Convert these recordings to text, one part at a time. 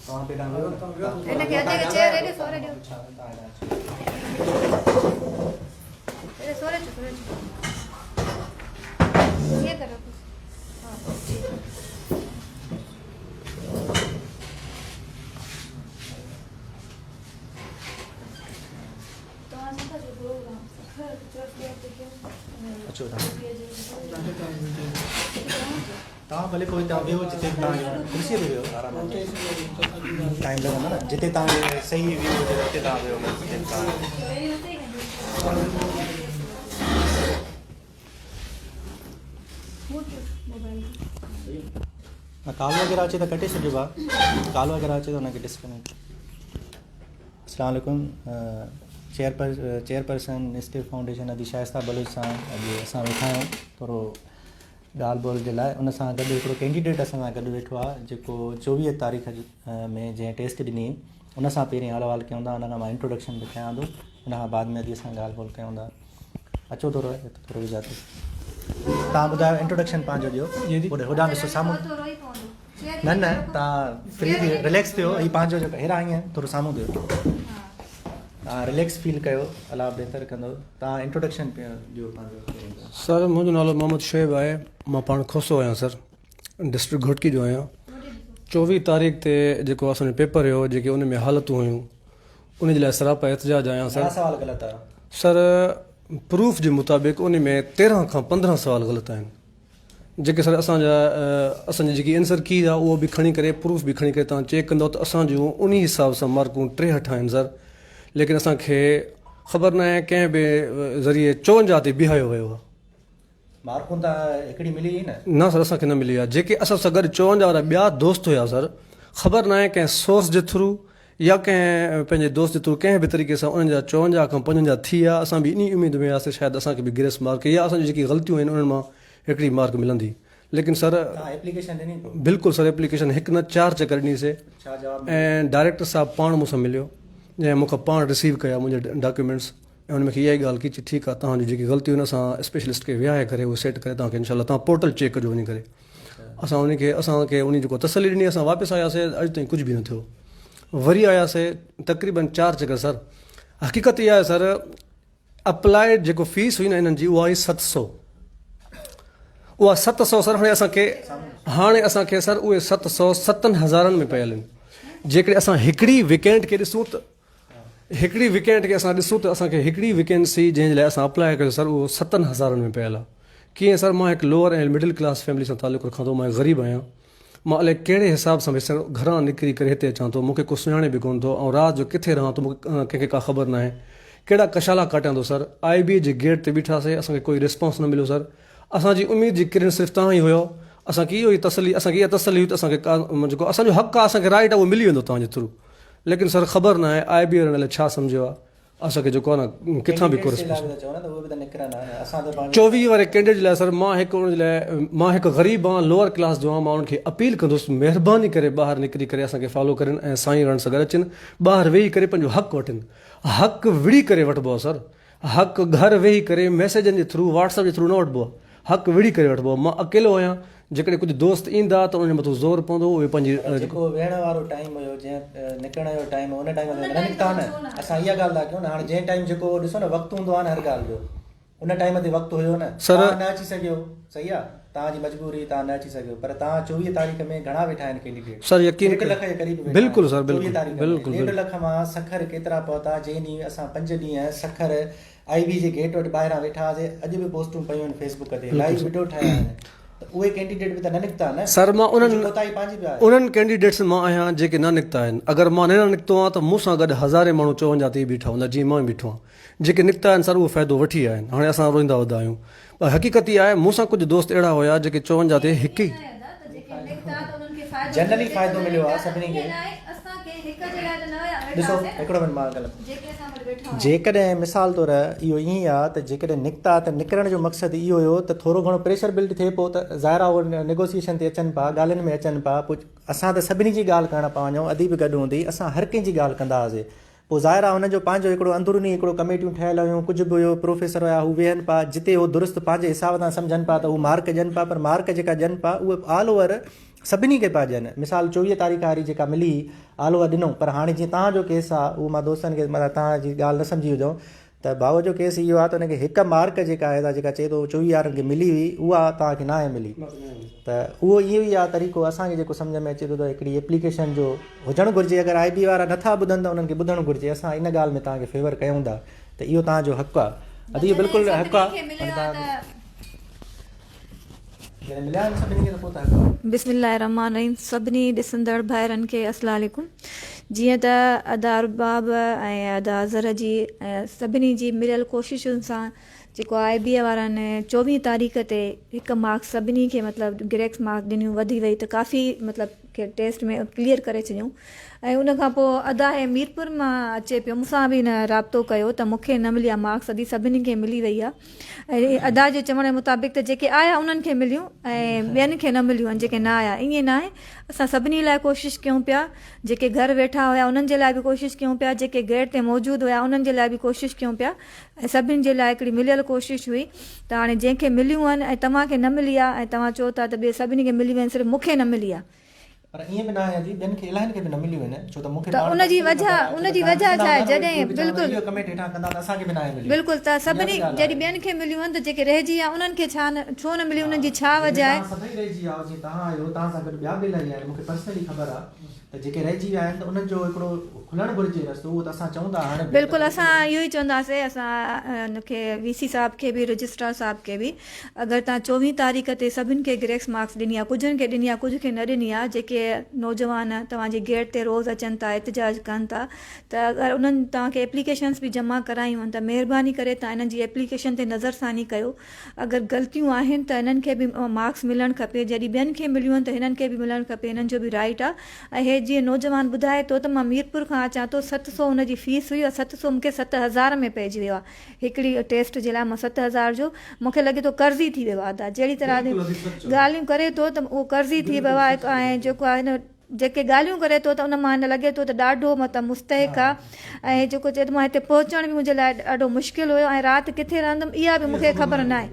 तव्हां पे डांगो हिनखे अचे चेयर हेॾे सोरे ॾियो हेॾे सोरे चो ईअं करो अचो तव्हां भले पोइ तव्हां वियो जिते तव्हांजो कुर्सीअ ते वियो आराम सां टाइम लॻंदो न जिते तव्हांखे सही व्यू हुजे उते तव्हां वियो कॉल वग़ैरह अचे त कटे छॾियो आहे कॉल वग़ैरह अचे त हुनखे डिस्कनेक्ट अस्सलाम वालेकुम चेयरपर्सन स्टेट फाउंडेशन अदी शाइस्ता बलूच सां अॼु असां वेठा आहियूं थोरो ॻाल्हि ॿोल जे लाइ उन सां गॾु हिकिड़ो कैंडिडेट असां सां गॾु वेठो आहे जेको 24 तारीख़ में जंहिं टेस्ट ॾिनी उन सां पहिरीं हाल वाल कयूं था उन खां मां इंट्रोडक्शन बि कयां थो उन खां बाद में अॼु असां ॻाल्हि ॿोल कयूं था अचो थोरो विझाते तव्हां ॿुधायो इंट्रोडक्शन पंहिंजो ॾियो होॾां ॾिसो साम्हूं न तव्हां फ्री रिलैक्स थियो हीउ पंहिंजो जेको हेॾा ईअं थोरो साम्हूं थियो तव्हां रिलैक्स फील कयो अलाह बहितर कंदो तव्हां इंट्रोडक्शन ॾियो पंहिंजो सर मुंहिंजो नालो मोहम्मद शुएब आहे मां पाण खोसो आहियां सर डिस्ट्रिक्ट घोटकी जो आहियां 24 तारीख़ ते जेको असांजो पेपर हुयो जेके उन में हालतूं हुयूं उन जे लाइ सरापा एहतजाज आहियां सर सवाल ग़लति आहे सर प्रूफ जे मुताबिक़ उन में 13 खां 15 सवाल ग़लति आहिनि जेके सर असांजी जेकी आंसर की आहे उहो बि खणी करे प्रूफ बि खणी करे तव्हां चेक कंदव त असांजूं उन हिसाब सां मार्कूं 63 आहिनि सर लेकिन असांखे ख़बर न आहे कंहिं बि ज़रिए 54 ते बिहायो वियो आहे मार्कूं त हिकिड़ी मिली न सर असांखे न मिली आहे जेके असां सां गॾु 54 वारा ॿिया दोस्त हुया सर ख़बर न आहे कंहिं सोर्स जे थ्रू या कंहिं पंहिंजे दोस्त जे थ्रू कंहिं बि तरीक़े सां उन्हनि जा 54 खां 55 थी विया असां बि इन उमेद में हुआसीं शायदि असांखे बि ग्रेस मार्क या असांजी जेकी ग़लतियूं आहिनि उन्हनि मां हिकिड़ी मार्क मिलंदी लेकिन सर एप्लीकेशन ॾिनी बिल्कुलु सर एप्लीकेशन हिकु न 4 चकर ॾिनीसीं ऐं डायरेक्टर साहब पाण मूंसां मिलियो जंहिं मूंखां पाण रिसीव कया मुंहिंजा डॉक्यूमेंट्स ऐं हुन मूंखे इहा ई ॻाल्हि की ठीकु आहे तव्हांजी जेकी ग़लतियूं आहिनि असां स्पेशलिस्ट खे विहाए करे उहो सेट करे तव्हांखे इनशाला तव्हां पोर्टल चेक कजो वञी करे असांखे उन जेको तसली ॾिनी असां वापसि आयासीं अॼु ताईं कुझु बि न थियो वरी आयासीं तक़रीबन 4 चकर सर हक़ीक़त इहा आहे सर अप्लाइड जेको फीस हुई न हिननि जी उहा हुई 700 उहा 700 सर हाणे असांखे सर उहे 700 7,000 में पियल आहिनि जेकॾहिं असां हिकिड़ी वीकेंड खे ॾिसूं त असांखे हिकिड़ी वेकेंसी जंहिंजे लाइ असां अप्लाई कयो सर उहो 7,000 में पियल आहे कीअं सर मां हिकु लोअर ऐं मिडिल क्लास फैमिली सां तालुक़ु रखां थो मां ग़रीब आहियां मां अलाए कहिड़े हिसाब सां सर घरां निकिरी करे हिते अचां थो मूंखे को सुञाणे बि कोन थो ऐं राति जो किथे रहां थो मूंखे कंहिंखे का ख़बर न आहे कहिड़ा कशाला काटियां थो सर IBA जे गेट ते बीठासीं असांखे कोई रिस्पॉन्स न मिलियो सर असांजी उमेद जी किरण सिर्फ़ु तव्हां ई हुयो असांखे इहो ई तसली असांखे इहा तसली हुई त असांखे जेको असांजो हक़ आहे असांखे राइट आहे उहो मिली वेंदो तव्हांजे थ्रू लेकिन सर ख़बर न आहे IBA हिन लाइ छा सम्झियो आहे असांखे जेको आहे न किथां बि को 24 वारे कैंडिडेट जे लाइ सर मां हिकु ग़रीब आहियां लोअर क्लास जो आहियां मां उन्हनि खे अपील कंदुसि महिरबानी करे ॿाहिरि निकिरी करे असांखे फॉलो करनि ऐं साईं रण सां गॾु अचनि ॿाहिरि वेही करे पंहिंजो हक़ वठनि हक़ विड़ी करे वठिबो आहे सर हक़ घर वेही करे मैसेजनि जे थ्रू WhatsApp जे थ्रू न वठिबो आहे हक़ विड़ी करे वठिबो आहे मां अकेलो आहियां जेकॾहिं कुझु दोस्त ईंदा त उनजे मथां ज़ोर पवंदो उहे पंहिंजी जेको वेहण वारो टाइम हुयो जंहिं निकिरण जो टाइम हुन टाइम में न निकिता न असां इहा ॻाल्हि था कयूं न हाणे जंहिं टाइम जेको ॾिसो न वक़्तु हूंदो आहे न हर ॻाल्हि जो उन टाइम ते वक़्तु हुयो न सर न अची सघियो सही आहे तव्हांजी मजबूरी तव्हां न अची सघियो पर तव्हां 24 तारीख़ में घणा वेठा आहिनि कैंडिडेट सर यकीन 1 लख जे क़रीब बिल्कुलु सर 24 तारीख़ 1.5 लख मां सखर केतिरा पहुता जंहिं ॾींहुं असां 5 ॾींहं सखर IB जे गेट वटि ॿाहिरां वेठा हुआसीं अॼु बि पोस्टूं पयूं आहिनि फेसबुक ते लाइव वीडियो ठाहिया आहिनि उहे कैंडिडेट बि त न निकिता न सर मां उन्हनि कैंडिडेट्स मां आहियां जेके न निकिता आहिनि अगरि मां न निकितो आहियां त मूंसां गॾु 1000 माण्हू 54 ते बीठा हूंदा जीअं मां बीठो आहियां जेके निकिता आहिनि सर उहो फ़ाइदो वठी विया आहिनि हाणे असां रोईंदा वधा आहियूं पर हक़ीक़त इहा आहे मूंसां कुझु दोस्त अहिड़ा हुया जेके 54 ते हिकु ई जनरली फ़ाइदो मिलियो आहे सभिनी खे ॾिसो हिकिड़ो मिनट मां जेकॾहिं मिसाल तौर इहो ईअं आहे त जेकॾहिं निकिता त निकिरण जो मक़सदु इहो हुयो त थोरो घणो प्रेशर बिल्ड थिए पोइ त ज़ाहिर आहे उहो नेगोसिएशन ते अचनि पिया ॻाल्हियुनि में अचनि पिया पोइ असां त सभिनी जी ॻाल्हि करणु पिया वञूं अदी बि गॾु हूंदी असां हर कंहिंजी ॻाल्हि कंदा हुआसीं पोइ ज़ाहिर आहे हुनजो पंहिंजो हिकिड़ो अंदरूनी हिकिड़ो कमेटियूं ठहियल हुयूं, कुझु बि हुयो, प्रोफेसर हुया, हू वेहनि पिया जिते उहो दुरुस्त पंहिंजे हिसाब सां सम्झनि पिया त उहे मार्क ॾियनि पिया, पर मार्क जेका ॾियनि पिया उहे ऑल ओवर सभिनी खे पिया ॾियनि। मिसाल 24 तारीख़ वारी जेका मिली ऑल ओवर ॾिनो, पर हाणे जीअं तव्हांजो केस आहे उहो मां दोस्तनि खे मतिलबु तव्हांजी ॻाल्हि न सम्झी हुजो त भाउ जो केस इहो आहे त हुनखे हिकु मार्क जेका आहे जेका चए थो 24 वारनि खे मिली हुई उहा तव्हांखे न आहे मिली, त उहो इहो ई आहे तरीक़ो असांखे जेको सम्झ में अचे थो त हिकिड़ी एप्लीकेशन जो हुजणु घुरिजे। अगरि IBA वारा नथा ॿुधनि त उन्हनि खे ॿुधणु घुरिजे। असां इन ॻाल्हि में तव्हांखे फेवर कयूं था त इहो तव्हांजो हक़ु आहे, अॼु इहो बिल्कुलु हक़ु आहे। बिस्मिल्लाहिर्रहमानिर्रहीम। सभिनी ॾिसंदड़ भाइरनि खे अस्सलाम वालेकुम। जीअं त अदा अरबाब ऐं अदा अज़हर जी सभिनी जी मिलियल कोशिशुनि सां जेको IBA वारनि 24 तारीख़ ते हिकु मार्क्स सभिनी खे मतिलबु ग्रेक्स मार्क्स ॾिनियूं, वधी वई त काफ़ी मतिलबु खे टेस्ट में क्लियर करे छॾियूं। ऐं उन खां पोइ अदा ऐं मीरपुर मां अचे पियो, मूंसां बि न राब्तो कयो त मूंखे न मिली आहे मार्क्स, अॼु सभिनी खे मिली वई आहे। ऐं अदा जे चवण जे मुताबिक़ त जेके आया उन्हनि खे मिलियूं ऐं ॿियनि खे न मिलियूं आहिनि जेके न आया। ईअं न आहे, असां सभिनी लाइ कोशिशि कयूं पिया, जेके घरु वेठा हुया उन्हनि जे लाइ बि कोशिशि कयूं पिया, जेके गेट ते मौजूदु हुया उन्हनि जे लाइ बि कोशिशि कयूं पिया, ऐं सभिनि जे लाइ हिकिड़ी मिलियल कोशिशि हुई। त हाणे जंहिंखे मिलियूं आहिनि ऐं तव्हांखे न मिली आहे ऐं तव्हां चओ था त ॿिए सभिनी खे मिली वियूं आहिनि, सिर्फ़ु मूंखे न मिली आहे। पर ईअं बि न आहे जी, ॿियनि खे इलाहिनि खे बि न मिलियूं आहिनि, छो त मूंखे त उनजी वजह छा आहे? जॾहिं बिल्कुलु बिल्कुलु त सभिनी जॾहिं ॿियनि खे मिलियूं आहिनि त जेके रहिजी विया उन्हनि खे छा न छो न मिलियूं, उन्हनि जी छा वजह आहे? मूंखे पर्सनली ख़बर आहे त जेके रहिजी विया आहिनि त उन्हनि जो हिकिड़ो खुलणु घुरिजे रस्तो, उहो त असां चऊं था। हाणे बिल्कुलु असां इहो ई चवंदासीं, असां हुनखे VC साहिब खे बि, रजिस्ट्रार साहिब खे बि, अगरि तव्हां 24 तारीख़ ते सभिनि खे ग्रेक्स मार्क्स ॾिनी आहे, कुझुनि खे ॾिनी आहे, कुझु खे न ॾिनी आहे, जेके नौजवान तव्हांजे गेट ते रोज़ु अचनि था, एतिजाज कनि था, त अगरि उन्हनि तव्हांखे एप्लीकेशन्स बि जमा करायूं आहिनि त महिरबानी करे तव्हां इन्हनि जी एप्लीकेशन ते नज़रसानी कयो। अगरि ग़लतियूं आहिनि त इन्हनि खे बि मार्क्स मिलणु खपे, जॾहिं ॿियनि खे मिलियूं आहिनि त हिननि खे बि मिलणु खपे, हिननि जो बि राइट आहे। ऐं हे जीअं नौजवान ॿुधाए थो त मां मीरपुर खां अचां थो, 700 हुनजी फीस हुई, 700 मूंखे 7000 में पइजी वियो आहे हिकिड़ी टेस्ट जे लाइ। मां 7000 जो मूंखे लॻे थो कर्ज़ी थी वियो आहे। जहिड़ी तरह ॻाल्हियूं करे थो त उहो कर्ज़ी थी वियो आहे। ऐं जेको आहे हिन जेके ॻाल्हियूं करे थो त उन मां हिन लॻे थो त ॾाढो मतिलबु मुस्तहिक आहे। ऐं जेको चए थो मां हिते पहुचण बि मुंहिंजे लाइ ॾाढो मुश्किल हुयो, ऐं राति किथे रहंदमि इहा बि मूंखे ख़बर न आहे।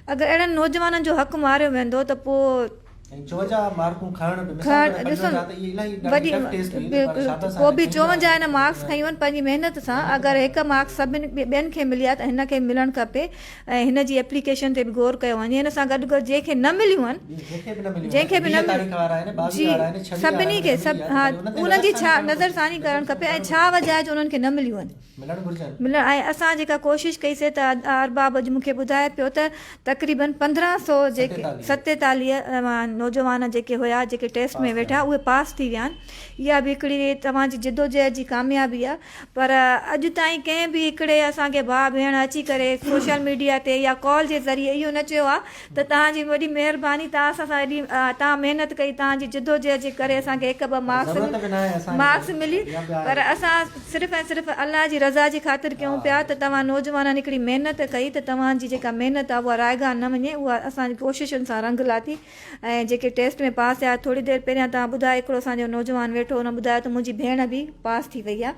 अगरि अहिड़नि नौजवाननि जो हक़ु मारियो वेंदो त पोइ को बि 54 हिन मार्क्स खयूं आहिनि पंहिंजी महिनत सां। अगरि हिकु मार्क्स सभिनी ॿियनि खे मिली आहे त हिन खे मिलणु खपे, ऐं हिन जी एप्लीकेशन ते बि गौर कयो वञे। हिन सां गॾु गॾु जंहिंखे न मिलियूं आहिनि, जंहिंखे बि न जी सभिनी खे हा उन्हनि जी छा नज़रसानी करणु खपे ऐं छा वजह आहे जो उन्हनि खे न मिलियूं आहिनि मिलण। ऐं असां जेका कोशिशि कईसीं त अरबाब अॼु मूंखे ॿुधाए पियो त तक़रीबन 1500 जेके 47 नौजवान जेके हुया, जेके टेस्ट में वेठा, उहे पास थी विया आहिनि। इहा बि हिकिड़ी तव्हांजी जिदोजहद जी कामयाबी आहे। पर अॼु ताईं कंहिं बि हिकिड़े असांखे भाउ भेण अची करे सोशल मीडिया ते या कॉल जे ज़रिए इहो न चयो आहे त तव्हांजी वॾी महिरबानी, तव्हां असां सां एॾी तव्हां महिनत कई, तव्हांजी जिदोजहद जे करे असांखे 1-2 मार्क्स मिली। पर असां सिर्फ़ु ऐं सिर्फ़ु अलाह जी रज़ा जी ख़ातिर कयूं पिया त तव्हां नौजवाननि हिकिड़ी महिनत कई त तव्हांजी जेका महिनत आहे उहा रायगा न वञे, उहा असांजी कोशिशुनि सां रंग लाथी। ऐं जेके टेस्ट में पास थिया, थोरी देरि पहिरियां तव्हां ॿुधायो हिकिड़ो असांजो नौजवान वेठो, हुन ॿुधायो त मुंहिंजी भेण बि पास थी वई आहे,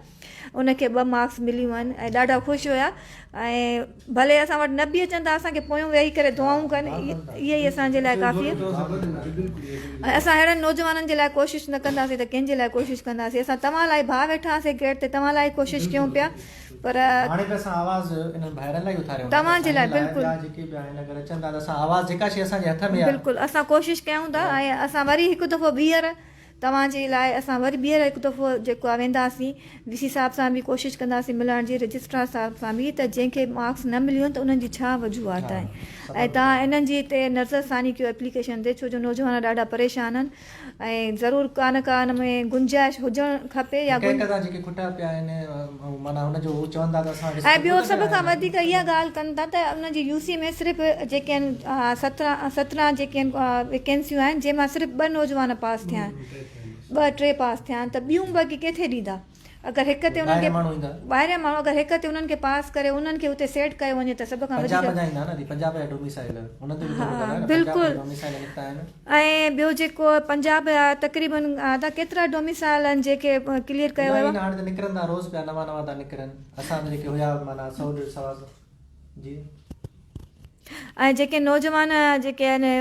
उनखे 2 मार्क्स मिलियूं आहिनि ऐं ॾाढा ख़ुशि हुया। ऐं भले असां वटि न बि अचनि था, असांखे पोयूं वेही करे दुआऊं कनि, इहे ई असांजे लाइ काफ़ी आहे। ऐं असां अहिड़नि नौजवाननि जे लाइ कोशिशि न कंदासीं त कंहिंजे लाइ कोशिशि कंदासीं? असां तव्हां लाइ भाउ वेठा हुआसीं गेट ते, तव्हां लाइ कोशिशि कयूं पिया। पर तव्हांजे लाइ बिल्कुलु बिल्कुलु असां कोशिशि कयूं था। ऐं असां वरी हिकु दफ़ो ॿीहर तव्हांजे लाइ असां वरी ॿीहर हिकु दफ़ो जेको आहे वेंदासीं, VC साहिब सां बि कोशिशि कंदासीं मिलण जी, रजिस्ट्रार साहिब सां बि, त जंहिंखे मार्क्स न मिलियूं आहिनि त उन्हनि जी छा वजूहात आहे। ऐं तव्हां इन्हनि जी हिते नज़रसानी कयो एप्लीकेशन ते, छो जो नौजवान ॾाढा परेशान आहिनि ऐं ज़रूरु का न का हिन में गुंजाइश हुजणु खपे। या ऐं ॿियो सभ खां वधीक इहा ॻाल्हि कनि था त उनजी UC में सिर्फ़ु जेके आहिनि 17 जेके आहिनि वेकेंसियूं आहिनि, जंहिंमां सिर्फ़ु 2 नौजवान पास थिया आहिनि, 2-3 पास थिया आहिनि, त ॿियूं बाक़ी किथे ॾींदा? अगरि हिक ते उन्हनि खे ॿाहिरियां माण्हू अगरि हिक ते उन्हनि खे पास करे उन्हनि खे उते सेट कयो वञे त सभ खां बिल्कुलु। ऐं ॿियो जेको पंजाब जा तक़रीबन केतिरा डोमिसाइल आहिनि जेके क्लियर कयो वियो आहे। ऐं जेके नौजवान जेके आहिनि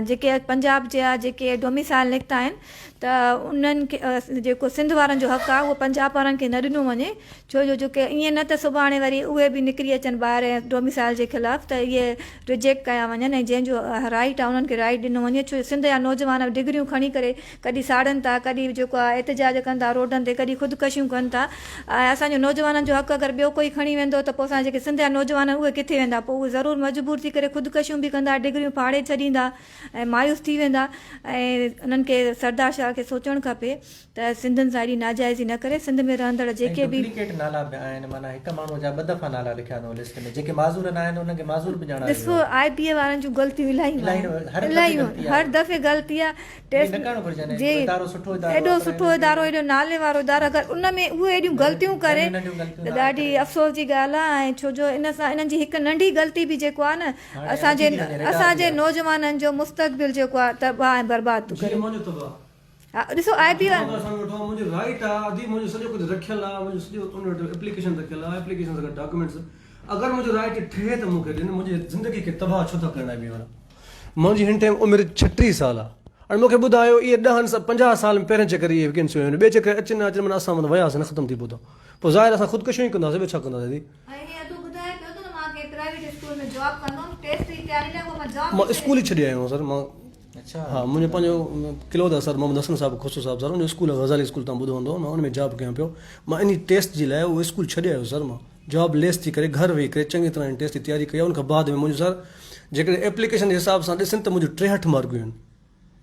जेके पंजाब जा जेके डोमिसाइल निकिता आहिनि त उन्हनि खे जेको सिंध वारनि जो हक़ु आहे उहो पंजाब वारनि खे न ॾिनो वञे, छो जो जेके ईअं न त सुभाणे वरी उहे बि निकिरी अचनि ॿाहिरि डोमिसाइल जे ख़िलाफ़ु त इहे रिजेक्ट कया वञनि ऐं जंहिंजो राइट आहे उन्हनि खे राइट ॾिनो वञे। छो सिंध जा नौजवान डिग्रियूं खणी करे कॾहिं साड़नि था, कॾहिं जेको आहे एतिजाज कनि था रोडनि ते, कॾहिं ख़ुदकशियूं कनि था। ऐं असांजो नौजवाननि जो हक़ु अगरि ॿियो कोई खणी वेंदो त पोइ असां जेके सिंध जा नौजवान उहे किथे वेंदा, पोइ उहे ज़रूरु मजबूर थी करे ख़ुदकशियूं बि कंदा, डिग्रियूं फाड़े छॾींदा ऐं मायूस थी वेंदा। ऐं उन्हनि खे सरदार शाह खे सोचणु खपे त सिंधनि सां एॾी नाजाइज़ी न करे। सिंध में रहंदड़ जेके बि ॾिसो IBA वारनि जूं ग़लतियूं इलाही हर दफ़े ग़लती आहे। एॾो सुठो इदारो, एॾो नाले वारो इदारो, अगरि उन में उहे एॾियूं ग़लतियूं करे त ॾाढी अफ़सोस जी ॻाल्हि आहे। ऐं छो जो इन सां इन्हनि जी हिकु नंढी ग़लती बि जेको आहे न असांजे नौजवाननि जो मुस्तक़बिल जेको आहे तबाह ऐं बर्बाद थो करे। हा ॾिसो IBA मुंहिंजो राइट आहे, अधी मुंहिंजो सॼो कुझु रखियलु आहे, मुंहिंजो सॼो एप्लीकेशन रखियलु आहे, एप्लीकेशन सां गॾु डॉक्यूमेंट्स। अगरि मुंहिंजो राइट थिए त मूंखे ॾिन, मुंहिंजी ज़िंदगी खे तबाह छो था करणु IBA वारा। मुंहिंजी हिन टाइम उमिरि 36 साल आहे ऐं मूंखे ॿुधायो इहे 50 साल में पहिरें चकर इहे वैकेंसियूं आहिनि, ॿिए चकर अचनि अचनि माना असां वियासीं न ख़तमु थी पहुतो, पोइ ज़ाहिर असां ख़ुदकशियूं ई कंदासीं, ॿियो छा कंदासीं दीदी। मां स्कूल ई छॾे आयो आहियां सर, मां हा मुंहिंजो पंहिंजो किलोद सर मोहम्मद हसन साहिबु खुसरो साहिबु सर, उनजो स्कूल ग़ज़ाली स्कूल तव्हां ॿुधो हूंदो, मां उन में जॉब कयां पियो। मां इन टेस्ट जे लाइ उहो स्कूल छॾे आयो सर, मां जॉब लेस थी करे घर वेही करे चङी तरह टेस्ट जी तयारी कई। उन खां बाद में मुंहिंजो सर जेकॾहिं एप्लीकेशन जे हिसाब सां ॾिसनि त मुंहिंजो 63 मार्कूं आहिनि,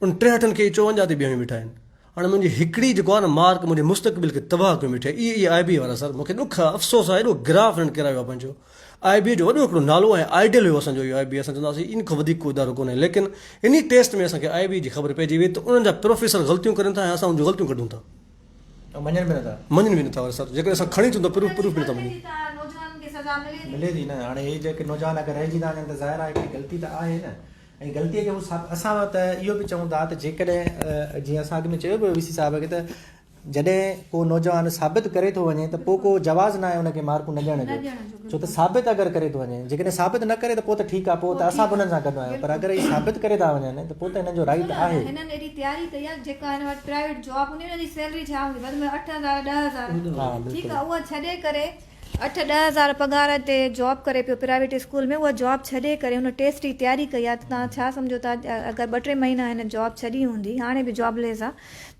उन 63 खे 54 ते बीहूं बीठा आहिनि। हाणे मुंहिंजी हिकिड़ी जेको आहे न मार्क मुंहिंजे मुस्तक़बिल खे तबाह कयो बीठा। इहे IBA वारा सर, मूंखे ॾुख आहे, अफ़सोस आहे, एॾो ग्राफ हिननि किरायो आहे पंहिंजो। IBA जो वॾो हिकिड़ो नालो ऐं आइडियल हुयो असांजो इहो IBA, असां चवंदासीं इन खां वधीक को इदारो कोन्हे। लेकिन इन टेस्ट में असांखे IBA जी ख़बर पइजी वई त उन्हनि जा प्रोफेसर ग़लतियूं करनि था ऐं असां उन जूं ग़लतियूं कढूं था, मञनि बि नथा सर। जेकॾहिं असां खणी अचूं त प्रूफ बि नथा मञूं, मिले थी न। हाणे हे जेके नौजवान अगरि रहिजी था वञनि त ज़ाहिर आहे हिकिड़ी ग़लती त आहे न। ऐं ग़लतीअ खे असां त इहो बि चऊं था त जेकॾहिं जीअं असां अॻु में चयो पियो VC साहिब खे त जॾहिं को नौजवान साबित करे थो वञे त पोइ को जवाज़ न आहे हुनखे मार्कूं न ॾियण जो, छो त साबित अगरि करे थो वञे। जेकॾहिं साबित न करे त पोइ त ठीकु आहे, पोइ त असां बि हुननि सां गॾु आहियूं, पर अगरि इहे साबित करे था वञनि त पोइ त हिननि जो राइट आहे। हिननि एॾी तयारी कई आहे, जेका हिन वटि प्राइवेट जॉब हूंदी हुनजी सैलरी छा हूंदी, वधि में 8,000 10,000, ठीकु आहे, उहा छॾे करे 8-10,000 पघार ते जॉब करे पियो प्राइवेट स्कूल में, उहा जॉब छॾे करे हुन टेस्ट जी तयारी कई आहे। त तव्हां छा सम्झो था अगरि 2-3 महीना हिन जॉब छॾी हूंदी, हाणे बि जॉबलेस आहे,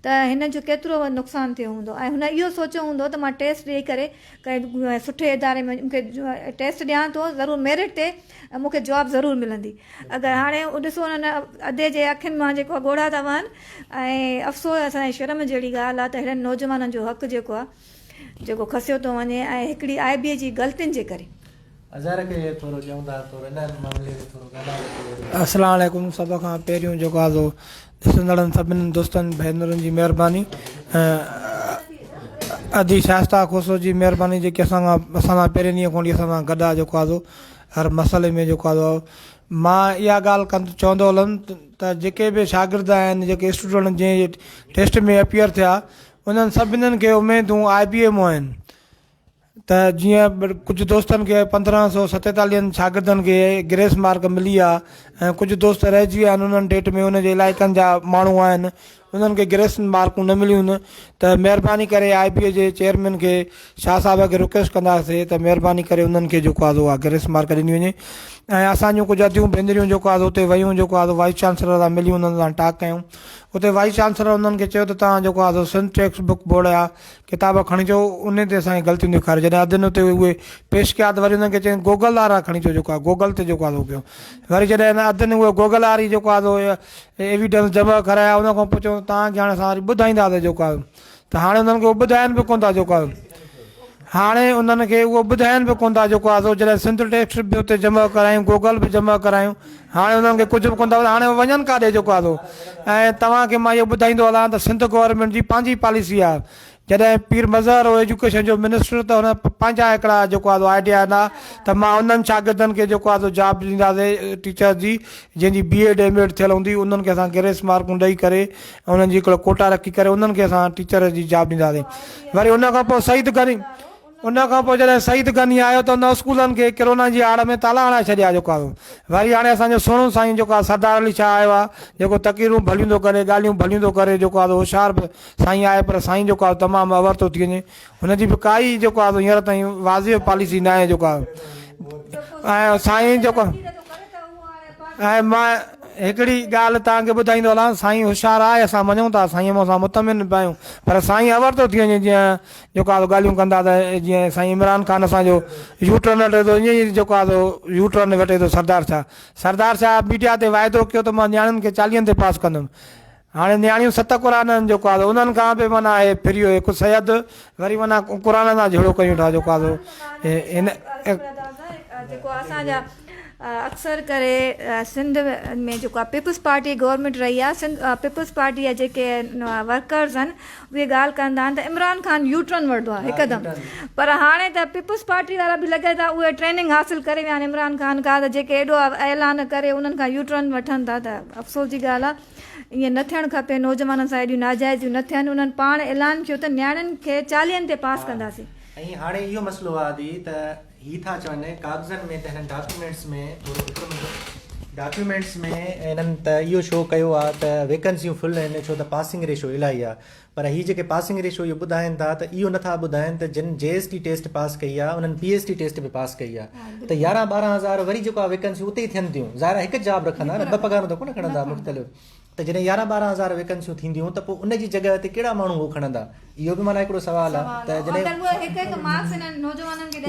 त हिन जो केतिरो नुक़सानु थियो हूंदो। ऐं हुन इहो सोचियो हूंदो त मां टेस्ट ॾेई करे कंहिं सुठे इदारे में मूंखे टेस्ट ॾियां थो, ज़रूरु मेरिट ते मूंखे जॉब ज़रूरु मिलंदी। अगरि हाणे ॾिसो हुननि अधे जे अखियुनि मां जेको आहे ॻोढ़ा था वहनि। ऐं अफ़सोस असांजे शर्म जहिड़ी ॻाल्हि आहे त हेड़नि नौजवाननि जो हक़ु जेको आहे जेको खसियो थो वञे ऐं हिकिड़ी IBA जी ग़लतियुनि जे करे। अस्सलाम वालेकुम। सभ खां पहिरियों जेको आहे ॾिसंदड़नि सभिनी दोस्तनि भेनरुनि जी महिरबानी, अदी शाइस्ता खोसो जी महिरबानी जेके असां पहिरें ॾींहं खां असां सां गॾु आहे जेको आहे हर मसइले में जेको आहे। मां इहा ॻाल्हि चवंदो हलंदुमि त जेके बि शागिर्द आहिनि, जेके स्टूडेंट जंहिं टेस्ट में अपियर थिया, उन्हनि सभिनीनि खे उमेदूं IBA मां आहिनि। त जीअं कुझु दोस्तनि खे 1547 शागिर्दनि खे ग्रेस मार्क मिली आहे ऐं कुझु दोस्त रहिजी विया आहिनि उन्हनि डेट में, उनजे इलाइक़नि जा माण्हू आहिनि, उन्हनि खे ग्रेस मार्कूं न मिलियूं आहिनि। त महिरबानी करे IBA जे चेयरमैन खे शाह साहिब खे रिक्वेस्ट कंदासीं त महिरबानी करे उन्हनि खे जेको आहे उहा ग्रेस मार्क ॾिनी वञे। ऐं असांजूं कुझु अदियूं भेनरियूं जेको आहे उते वयूं, जेको आहे वाइस चांसलर सां मिलियूं, उन्हनि सां टॉक कयूं। उते वाइस चांसलर उन्हनि खे चयो त तव्हां जेको आहे सिंध टेक्स्ट बुक बोर्ड जा किताब खणी अचो, उन ते असांखे ग़लतियूं ॾेखारे। जॾहिं अधु उते उहे पेश कया त वरी उन्हनि खे चयईं गूगल वारा खणी अचो, जेको आहे गूगल ते जेको आहे कयो। वरी जॾहिं अधु उहे गूगल वारी जेको आहे एविडेंस जमा कराया, उन खां पुछो तव्हांखे हाणे असां वरी ॿुधाईंदासीं जेको आहे। त हाणे उन्हनि खे उहो ॿुधाइनि बि कोन था जेको आहे, हाणे उन्हनि खे उहो ॿुधाइनि बि कोन था जेको आहे। जॾहिं सिंध टेक्स्ट बि उते जमा करायूं, गूगल बि जमा करायूं, हाणे उन्हनि खे कुझु बि कोन था, हाणे वञनि काॾे जेको आहे। ऐं तव्हांखे मां इहो ॿुधाईंदो हलां त सिंध गवर्नमेंट जी पंहिंजी पॉलिसी आहे, जॾहिं पीर मज़हर हो एजुकेशन जो मिनिस्टर त हुन पंहिंजा हिकिड़ा जेको आहे आइडिया ॾिना त मां उन्हनि शागिर्दनि खे जेको आहे जॉब ॾींदासीं टीचर जी जंहिंजी BEd MAd थियल हूंदी उन्हनि खे असां ग्रेस मार्कूं ॾेई करे ऐं उन्हनि जी हिकिड़ो कोटा रखी करे उन्हनि खे असां टीचर जी जॉब ॾींदासीं। वरी उन खां पोइ सईद गनी उन खां पोइ जॾहिं सईद गनी आयो त उन स्कूलनि खे कोरोना जी आड़ में ताला हणाए छॾिया जेको आहे। वरी हाणे असांजो सुहिणो साईं जेको आहे सरदार अली शाह आयो आहे जेको तक़रीरूं भलियूं थो करे ॻाल्हियूं भलियूं थो करे जेको आहे होशियारु बि साईं आहे पर साईं जेको आहे तमामु अवर थो थी वञे हुनजी बि काई जेको आहे हींअर ताईं वाज़िब पॉलिसी न आहे जेको आहे। ऐं साईं जेको ऐं मां हिकिड़ी ॻाल्हि तव्हांखे ॿुधाईंदो हलां साईं होशियारु आहे असां मञूं था साईं में असां मुतमिन बि आहियूं पर साईं अवर थो थी वञे जीअं जेको आहे ॻाल्हियूं कंदा त जीअं साईं इमरान ख़ान असांजो यूटर्न वठे थो ईअं ई जेको आहे यूटर्न वठे थो सरदार शाह मीडिया ते वाइदो कयो त मां नियाणियुनि खे 40 ते पास कंदुमि। हाणे नियाणियूं 7 क़ुरान जेको आहे उन्हनि खां बि माना आहे फिरी वियो हिकु सैयद वरी माना क़ुरान सां जहिड़ो कयूं था जेको आहे हिन जेको असांजा अक्सर करे सिंध में जेको आहे पीपल्स पार्टी गवर्नमेंट रही आहे पीपल्स पार्टी जा जेके वर्कर्स आहिनि उहे ॻाल्हि कंदा आहिनि त इमरान ख़ान यूटर्न वठंदो आहे हिकदमि पर हाणे त पीपल्स पार्टी वारा बि लॻे था उहे ट्रेनिंग हासिलु करे विया आहिनि इमरान ख़ान खां त जेके एॾो ऐलान करे उन्हनि खां यूटर्न वठनि था त अफ़सोस जी ॻाल्हि आहे। ईअं न थियणु खपे नौजवाननि सां एॾियूं नाजाइज़ियूं न थियनि उन्हनि पाण ऐलान कयो त नियाणियुनि खे 40 ते पास कंदासीं। ऐं हाणे इहो मसइलो आहे दी त ही था चवनि कागज़नि में त हिननि डॉक्यूमेंट्स में हिननि त इहो शो कयो आहे त वैकेंसियूं फुल आहिनि छो त पासिंग रेशो इलाही आहे पर हीअ जेके पासिंग रेशो इहो ॿुधाइनि था त इहो नथा ॿुधाइनि त जिन JST टेस्ट पास कई आहे उन्हनि PST टेस्ट बि पास कई आहे त 11-12 हज़ार वरी जेको आहे वैकेंसियूं उते ई थियनि थियूं ज़ाहिर हिकु जॉब रखंदा न 2 पघारूं त कोन खणंदा मुख़्तलिफ़ त जॾहिं 11-12 हज़ार वैकेंसियूं थींदियूं त पोइ उनजी जॻह ते कहिड़ा माण्हू उहो खणंदा इहो बि माना हिकिड़ो सुवालु आहे त जॾहिं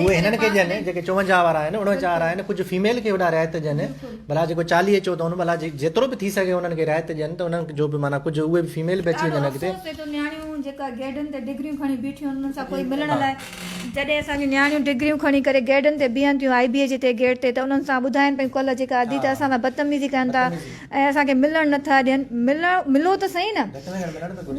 उहे हिननि खे ॾियनि जेके 54 वारा आहिनि 49 वारा आहिनि कुझु फीमेल खे होॾा रिआयत ॾियनि भला जेको 40 चओ त हुन भला जेतिरो बि थी सघे उन्हनि खे रिआयत ॾियनि त उन्हनि जो बि माना कुझु उहे बि फीमेल बि अची वञनि अॻिते नियाणियूं जेका गेडनि ते डिग्रियूं खणी बीठियूं उन्हनि सां कोई मिलण लाइ जॾहिं असांजी नियाणियूं डिग्रियूं खणी करे गेडनि ते बीहनि थियूं IBA जे ते गेट ते त उन्हनि सां ॿुधाइनि पियूं कल्ह जेका अदी त असां सां बदतमीज़ी कनि था ऐं असांखे मिलणु नथा ॾियनि मिलो त सही न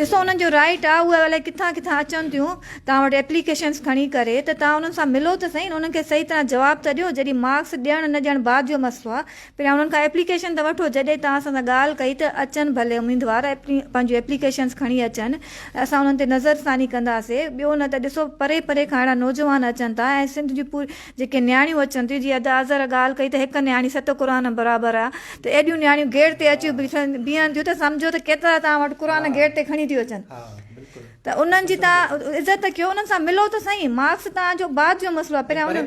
ॾिसो उन्हनि जो राइट आहे उहे अलाए किथां अचनि थियूं तव्हां वटि एप्लीकेशन्स खणी करे त तव्हां उन्हनि सां मिलो त सही न उन्हनि खे सही तरह जवाबु त ॾियो जॾहिं मार्क्स ॾियणु न ॾियणु बाद जो मसइलो आहे पहिरियां उन्हनि खां एप्लीकेशन त वठो जॾहिं तव्हां असां सां ॻाल्हि कई त अचनि भले उम्मीदवार पंहिंजूं एप्लीकेशन्स खणी अचनि असां उन्हनि ते नज़रसानी कंदासीं ॿियो न त ॾिसो परे परे खां अहिड़ा नौजवान अचनि था ऐं सिंध जी पूरी जेके नियाणियूं अचनि थियूं जीअं अदा अज़र ॻाल्हि कई त हिकु नियाणी 7 क़ुरान बराबरि आहे त एॾियूं नियाणियूं गेट ते अची बीहनि थियूं त सम्झो त केतिरा तव्हां वटि क़ुरान गेट ते खणी थियूं अचनि त उन्हनि जी तव्हां इज़त कयो उन्हनि सां मिलो त सही मार्क्स तव्हांजो बाद जो मसइलो आहे पहिरियां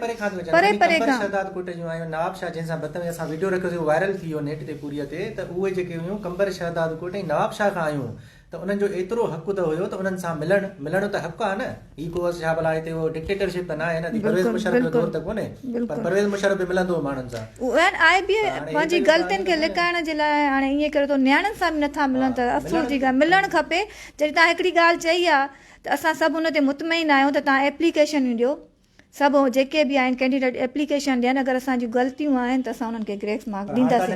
परे खां शहदादकोट जूं आहियूं नवाब शाह जंहिंसां बदतमीज़ी असां वीडियो रखियोसीं वायरल थी वियो नेट ते पूरीअ ते त उहे जेके हुयूं कंबर शहदादकोट ऐं नवाब शाह खां आयूं त उन्हनि जो एतिरो हक़ु त हुयो त उन्हनि सां मिलणु त हक़ु आहे न ही को छा भला हिते उहो डिक्टेटरशिप त न आहे न परवेज़ मुशर्रफ जो दौर त कोन्हे पर परवेज़ मुशर्रफ बि मिलंदो माण्हुनि सां IBA पंहिंजी ग़लतियुनि खे लिकाइण जे लाइ हाणे ईअं करे थो नियाणियुनि सां बि नथा मिलनि त अफ़सोस जी ॻाल्हि मिलणु खपे जॾहिं तव्हां हिकिड़ी ॻाल्हि चई आहे त असां सभु हुन ते मुतमइन आहियूं त तव्हां एप्लीकेशनूं ॾियो सभु जेके बि आहिनि कैंडिडेट एप्लीकेशन ॾियनि अगरि असांजी ग़लतियूं आहिनि त असां उन्हनि खे ग्रेस मार्क ॾींदासीं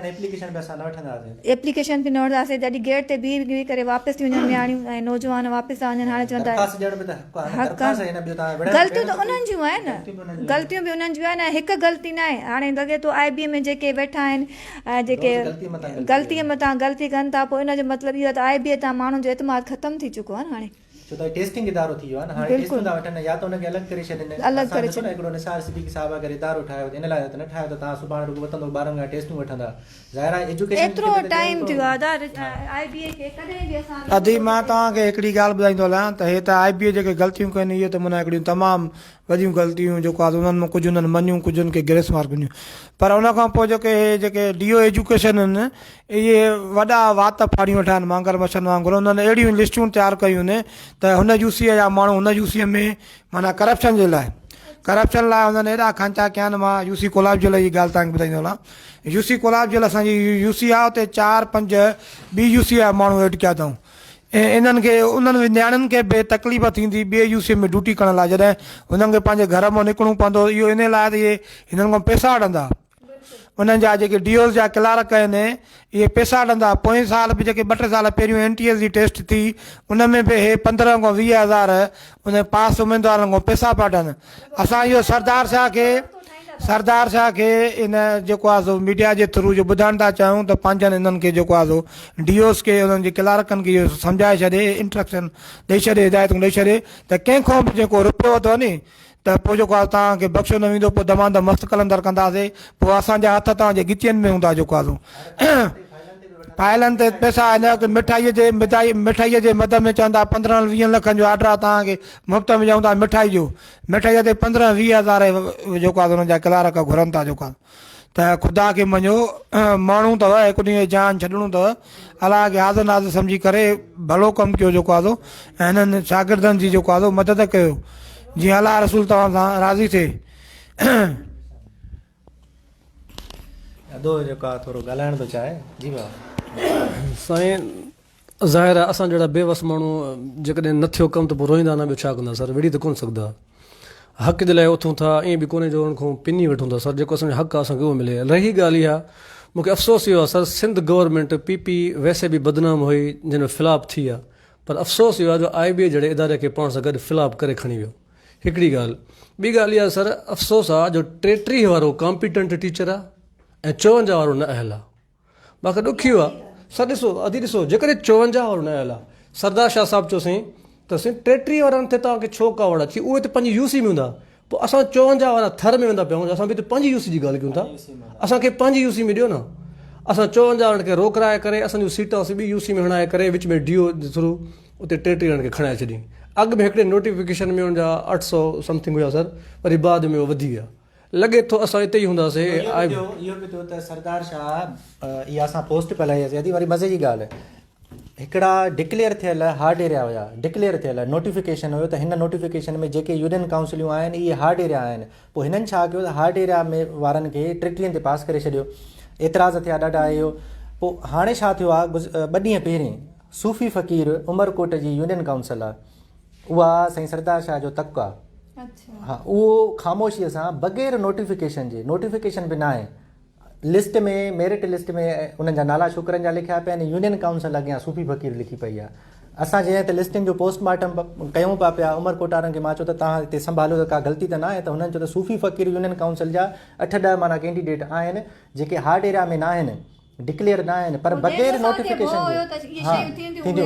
एप्लीकेशन बि न वठंदासीं जॾहिं गेट ते बीह करे वापसि थी वञनि नियाणियूं ऐं नौजवान वापसि था वञनि हाणे चवनि था ग़लतियूं त उन्हनि जूं आहिनि ग़लतियूं बि उन्हनि जूं आहिनि ऐं हिकु ग़लती न आहे हाणे लॻे थो IBA में जेके वेठा आहिनि जेके ग़लतीअ मथां ग़लती कनि था पोइ इन जो मतिलबु इहो त IBA तां माण्हुनि जो एतमाद ख़तमु थी चुको आहे हाणे छो त टेस्टिंग इदारो थी वियो आहे न हाणे टेस्टिंग था वठनि या त हुनखे अलॻि करे छॾनि हिकिड़ो निसार सिद्दीकी साहिबा करे इदारो ठाहियो इन लाइ त न ठाहियो त तव्हां सुभाणे रुॻो वठंदो ॿारनि खां टेस्टियूं वठंदा ज़ाहिर आहे एजुकेशन एतिरो टाइम थियो आहे IBA खे कॾहिं बि असां अदी मां तव्हांखे हिकिड़ी ॻाल्हि ॿुधाईंदो हलां त हे त IBA जेके ग़लतियूं कनि इहे त माना हिकिड़ियूं तमामु वॾियूं ग़लतियूं जेको आहे उन्हनि में कुझु उन्हनि मञियूं कुझु उन्हनि खे ग्रेस मार्क ॾिनियूं पर उन खां पोइ जेके DO एजुकेशन आहिनि इहे वॾा वात फाड़ियूं वेठा आहिनि मांगर मछनि वांगुरु उन्हनि अहिड़ियूं लिस्टूं तयारु कयूं आहिनि त हुन यूसीअ जा माण्हू हुन यूसीअ में माना करप्शन लाइ हुननि एॾा खंचा कया आहिनि मां UC कोलाब जे लाइ इहा ॻाल्हि तव्हांखे ॿुधाईंदो हलां UC कोलाब जे लाइ असांजी UC आहे उते 4-5 ॿी UC जा माण्हू एड कया अथऊं ऐं इन्हनि खे उन्हनि नियाणियुनि खे बि तकलीफ़ थींदी ॿिए UC में ड्यूटी करण लाइ जॾहिं हुननि खे पंहिंजे घर मां निकिरणो पवंदो इहो इन लाइ त इहे हिननि खां पैसा वठंदा उन्हनि जा जेके DOs जा क्लार्क आहिनि इहे पैसा ॾींदा। पोएं साल बि जेके 2-3 साल पहिरियों NTS जी टेस्ट थी उन में बि हे 15 खां 20 हज़ार उन पास उमेदवारनि खां पैसा पिया ॾियनि। असां इहो सरदार शाह खे इन जेको आहे सो मीडिया जे थ्रू जो ॿुधाइण था चाहियूं त पंहिंजनि इन्हनि खे जेको आहे सो DOs खे उन्हनि जे क्लार्कनि खे इहो सम्झाए छॾे, इंस्ट्रक्शन ॾेई छॾे, हिदायतूं ॾेई छॾे त कंहिंखां बि जेको रुपयो अथव नी त पोइ जेको आहे तव्हांखे बख़्शियो न वेंदो, पोइ दमादम मस्तु कलंदर कंदासीं, पोइ असांजा हथ तव्हांजे गिचियुनि में हूंदा जेको आहे सो फाइलनि ते पैसा हिन मिठाईअ जे मद में चवंदा 15-20 लखनि जो ऑर्डर आहे तव्हांखे मुफ़्त में ॾियूं था मिठाईअ ते 15-20 हज़ार जेको आहे हुननि जा क्लार्क घुरनि था जेको आहे। त ख़ुदा खे मञो माण्हू अथव हिकु ॾींहुं जान छॾणो अथव, अलाह खे हाज़िर नाज़िर सम्झी करे भलो कमु कयो जेको आहे ऐं हिननि शागिर्दनि जी जेको आहे मदद कयो जीअं अलाह रसूल तव्हां सां राज़ी थिए। अदो जेको आहे थोरो ॻाल्हाइण थो चाहे। जी भाउ साईं, ज़ाहिर आहे असां जहिड़ा बेवस माण्हू जेकॾहिं न थियो कमु त पोइ रोईंदा न, ॿियो छा कंदा सर, विड़ी त कोन सघंदा। हक़ जे लाइ उथूं था, ईअं बि कोन्हे जो उन्हनि खां पिनी वठूं था सर, जेको असांजो हक़ आहे असांखे उहो मिले। रही ॻाल्हि इहा, मूंखे अफ़सोस इहो आहे सर, सिंध गवर्नमेंट PP वैसे बि बदनाम हुई जिन में फिलाप थी आहे, पर अफ़सोस इहो आहे जो IBA जहिड़े इदारे खे पाण सां गॾु फिलाप करे खणी वियो। हिकिड़ी ॻाल्हि, ॿी ॻाल्हि इहा सर, अफ़सोस आहे जो 33 वारो कॉम्पिटेंट टीचर आहे ऐं 54 वारो न अहिल आहे। मूंखे ॾुखियो आहे सर, ॾिसो ॾिसो, जेकॾहिं 54 वारो न आयल आहे, सरदार शाह साहिबु चयो साईं त साईं 33 वारनि ते तव्हांखे छो कावड़ अची, उहे त पंहिंजी UC में हूंदा, पोइ असां 54 वारा थर में वेंदा पिया आहियूं, असां बि त पंहिंजी UC जी ॻाल्हि कयूं था, असांखे पंहिंजी UC में ॾियो न। असां 54 वारनि खे रोकराए करे असांजूं सीटां ॿी UC में हणाए करे विच में DO जे थ्रू उते 33 वारनि खे खणाए छॾी। अॻु में हिकिड़े नोटिफिकेशन में हुनजा 800 समथिंग हुया सर, वरी बाद में उहो वधी विया। लॻे थो असां हिते ई हूंदासीं। इहो बि थियो त सरदार शाह इहा असां पोस्ट पिया लही वरी मज़े जी ॻाल्हि, हिकिड़ा डिक्लेयर थियल हार्ड एरिया हुया, डिक्लेयर थियल नोटिफिकेशन हुयो त हिन नोटिफिकेशन में जेके यूनियन काउंसिलियूं आहिनि इहे हार्ड एरिया आहिनि। पोइ हिननि छा कयो त हार्ड एरिया में वारनि खे 33 ते पास करे छॾियो, एतिराज़ थिया ॾाढा इहो। पोइ हाणे छा थियो आहे, 2 ॾींहं पहिरीं सूफ़ी फ़क़ीर उमरकोट जी यूनियन काउंसिल आहे, उहा साईं सरदार शाह जो तक आहे। हाँ, उहो ख़ामोशीअ सां बग़ैर नोटिफिकेशन जे, नोटिफिकेशन बि न आहे, लिस्ट में मेरिट लिस्ट में उन्हनि जा नाला छोकिरनि जा लिखिया पिया आहिनि, यूनियन काउंसिल अॻियां सूफ़ी फ़क़ीर लिखी पई आहे। असां जीअं त लिस्टिन जो पोस्टमार्टम कयूं पिया उमरकोट वारनि खे, मां चयो त तव्हां हिते संभालियो त का ग़लती त न आहे, त हुननि चयो त सूफ़ी फ़क़ीर यूनियन काउंसिल जा 8-10 माना कैंडिडेट आहिनि जेके हार्ड एरिया में न आहिनि, डिक्लेयर न आहिनि, पर बग़ैर नोटिफिकेशन जे,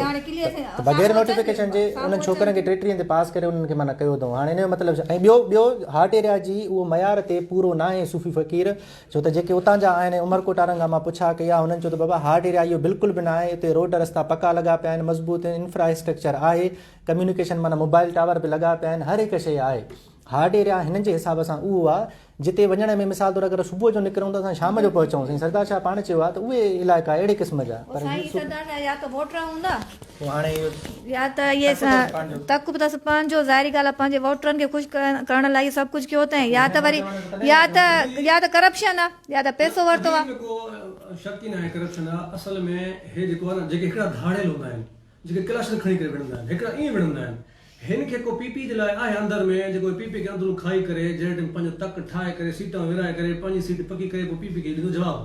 बग़ैर नोटिफिकेशन जे उन्हनि छोकिरनि खे 33 ते पास करे उन्हनि खे माना कयो अथऊं। हाणे हिन जो मतिलबु, ऐं ॿियो हार्ड एरिया जी उहो मयार ते पूरो न आहे सूफ़ी फ़क़ीर, छो त जेके उतां जा आहिनि उमरकोट वारनि खां मां पुछा कई आहे, हुननि चयो त बाबा हार्ड एरिया इहो बिल्कुलु बि न आहे, हिते रोड रस्ता पका लॻा पिया आहिनि, मज़बूत इंफ्रास्ट्रक्चर आहे, कम्युनिकेशन माना मोबाइल टावर बि लॻा पिया आहिनि, हर हिकु शइ आहे। हार्ड एरिया हिननि जे हिसाब सां उहो आहे जिते वञण में मिसाल तौर अगरि सुबुह जो निकिरूं त असां शाम जो पहुचूं। साईं सरदार शाह पाण चयो आहे त उहे इलाइक़ा अहिड़े क़िस्म जा, पर या त वोटर हूंदा हाणे या त इहे तक बि अथसि पंहिंजो, ज़ाहिरी ॻाल्हि आहे पंहिंजे वोटरनि खे ख़ुशि करण लाइ सभु कुझु कयो अथई, या त वरी या त करप्शन आहे या त पैसो वरितो आहे। शक ई न आहे करप्शन आहे, असल में हे जेको आहे न, जेके हिकिड़ा धाड़ेल हूंदा आहिनि, जेके क्लास खणी करे विढ़ंदा आहिनि, हिकिड़ा ईअं विढ़ंदा आहिनि, हिन खे को PP जे लाइ आहे अंदरि में, जेको PP खे अंदरूं खाई करे जंहिं टाइम पंहिंजो तक ठाहे करे सीटां विराए करे पंहिंजी सीट पकी करे पोइ PP खे ॾींदो जवाबु,